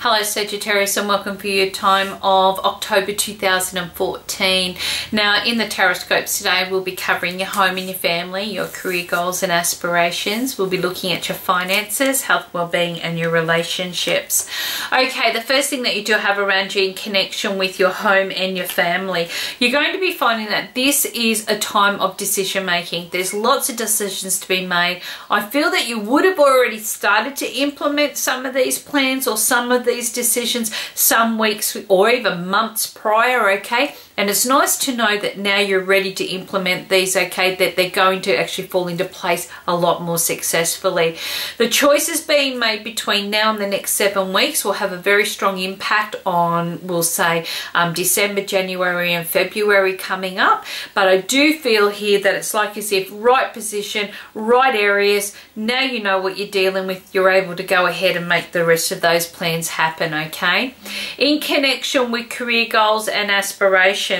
Hello Sagittarius, and welcome for your time of October 2014. Now in the Tarotscopes today we'll be covering your home and your family, your career goals and aspirations. We'll be looking at your finances, health, well-being and your relationships. Okay, the first thing that you do have around you in connection with your home and your family, you're going to be finding that this is a time of decision making. There's lots of decisions to be made. I feel that you would have already started to implement some of these plans or some of these decisions some weeks or even months prior, okay? And it's nice to know that now you're ready to implement these, okay, that they're going to actually fall into place a lot more successfully. The choices being made between now and the next 7 weeks will have a very strong impact on, we'll say, December, January and February coming up. But I do feel here that it's like as if right position, right areas, now you know what you're dealing with, you're able to go ahead and make the rest of those plans happen, okay? In connection with career goals and aspirations,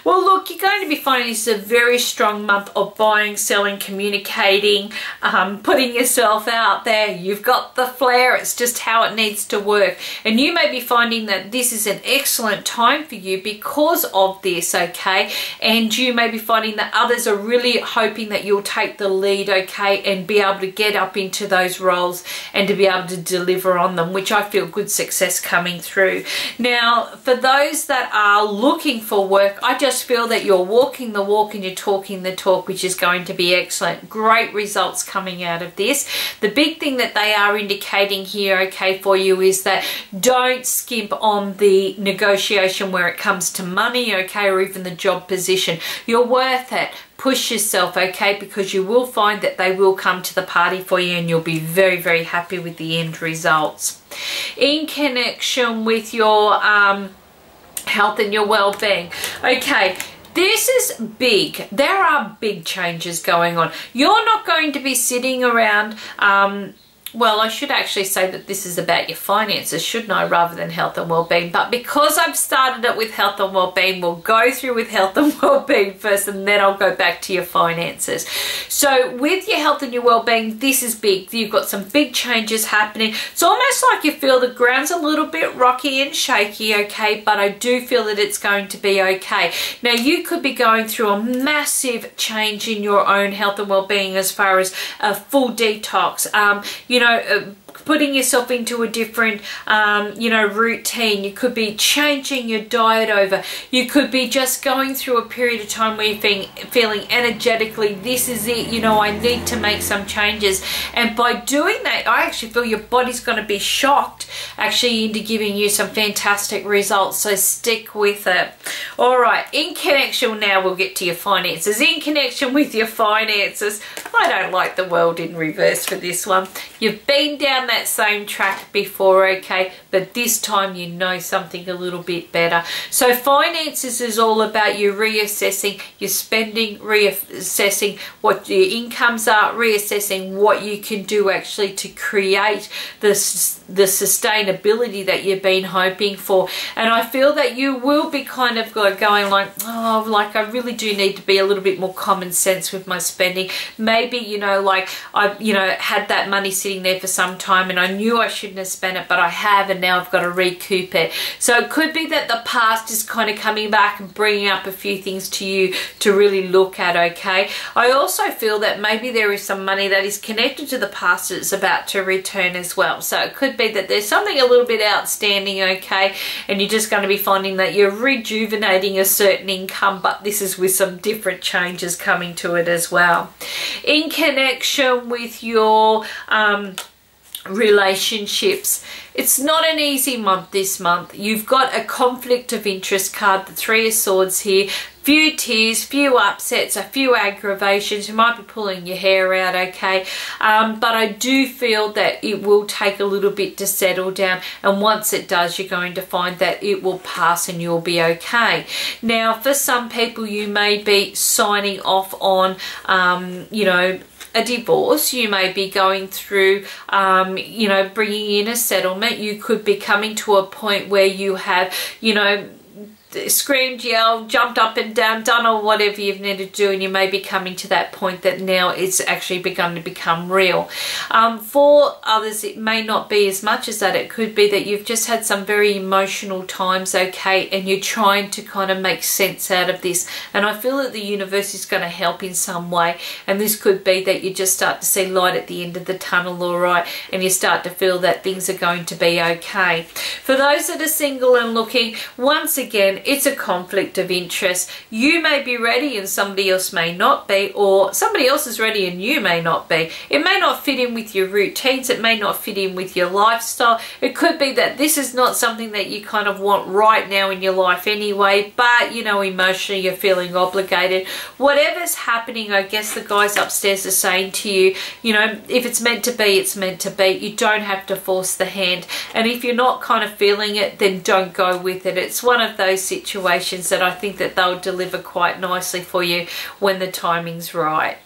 well, look, you're going to be finding this is a very strong month of buying, selling, communicating, putting yourself out there. You've got the flair. It's just how it needs to work. And you may be finding that this is an excellent time for you because of this, okay? And you may be finding that others are really hoping that you'll take the lead, okay, and be able to get up into those roles and to be able to deliver on them, which I feel good success coming through. Now, for those that are looking for work, I just feel that you're walking the walk and you're talking the talk, which is going to be excellent. Great results coming out of this. The big thing that they are indicating here, okay, for you is that don't skimp on the negotiation where it comes to money, okay, or even the job position. You're worth it. Push yourself, okay, because you will find that they will come to the party for you and you'll be very, very happy with the end results. In connection with your health and your well-being, okay, this is big. There are big changes going on. You're not going to be sitting around well, I should actually say that this is about your finances, shouldn't I, rather than health and well-being. But because I've started it with health and well-being, we'll go through with health and well-being first, and then I'll go back to your finances. So with your health and your well-being, this is big. You've got some big changes happening. It's almost like you feel the ground's a little bit rocky and shaky, okay, but I do feel that it's going to be okay. Now, you could be going through a massive change in your own health and well-being as far as a full detox, you know, putting yourself into a different, you know, routine. You could be changing your diet over. You could be just going through a period of time where you're feeling energetically, this is it, you know, I need to make some changes. And by doing that, I actually feel your body's going to be shocked actually into giving you some fantastic results. So stick with it. All right, in connection, now we'll get to your finances. In connection with your finances, I don't like the world in reverse for this one. You've been down that same track before, okay, but this time you know something a little bit better. So finances is all about you reassessing your spending, reassessing what your incomes are, reassessing what you can do actually to create the sustainability that you've been hoping for. And I feel that you will be kind of going like, oh, like I really do need to be a little bit more common sense with my spending. Maybe, you know, like I've, you know, had that money sitting there for some time and I knew I shouldn't have spent it, but I have, and now I've got to recoup it. So it could be that the past is kind of coming back and bringing up a few things to you to really look at, okay? I also feel that maybe there is some money that is connected to the past that's about to return as well. So it could be that there's something a little bit outstanding, okay, and you're just going to be finding that you're rejuvenating a certain income, but this is with some different changes coming to it as well. In connection with your relationships, it's not an easy month this month. You've got a conflict of interest card, the Three of Swords here. Few tears, few upsets, a few aggravations. You might be pulling your hair out, okay? But I do feel that it will take a little bit to settle down. And once it does, you're going to find that it will pass and you'll be okay. Now, for some people, you may be signing off on, you know, a divorce. You may be going through, you know, bringing in a settlement. You could be coming to a point where you have, you know, screamed, yelled, jumped up and down, done or whatever you've needed to do, and you may be coming to that point that now it's actually begun to become real. For others, it may not be as much as that. It could be that you've just had some very emotional times, okay, and you're trying to kind of make sense out of this, and I feel that the universe is going to help in some way, and this could be that you just start to see light at the end of the tunnel, all right, and you start to feel that things are going to be okay. For those that are single and looking, once again, it's a conflict of interest. You may be ready and somebody else may not be, or somebody else is ready and you may not be. It may not fit in with your routines, it may not fit in with your lifestyle. It could be that this is not something that you kind of want right now in your life anyway, but you know, emotionally you're feeling obligated. Whatever's happening, I guess the guys upstairs are saying to you, you know, if it's meant to be, it's meant to be. You don't have to force the hand, and if you're not kind of feeling it, then don't go with it. It's one of those situations that I think that they'll deliver quite nicely for you when the timing's right.